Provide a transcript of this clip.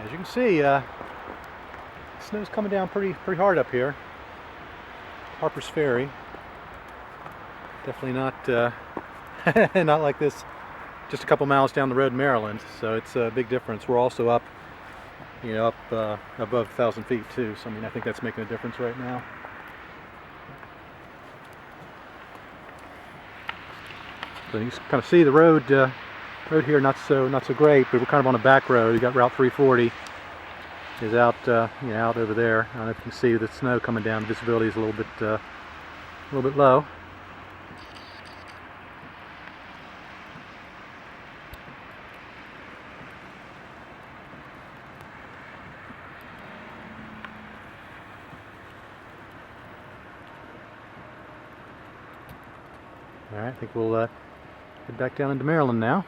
As you can see, snow's coming down pretty hard up here. Harpers Ferry. Definitely not not like this just a couple miles down the road in Maryland. So it's a big difference. We're also up, up above 1,000 feet too. So I think that's making a difference right now. So you can kind of see the road here not so great, but we're kind of on a back road. You got Route 340 is out out over there. I don't know if you can see the snow coming down. The visibility is a little bit low. All right, I think we'll head back down into Maryland now.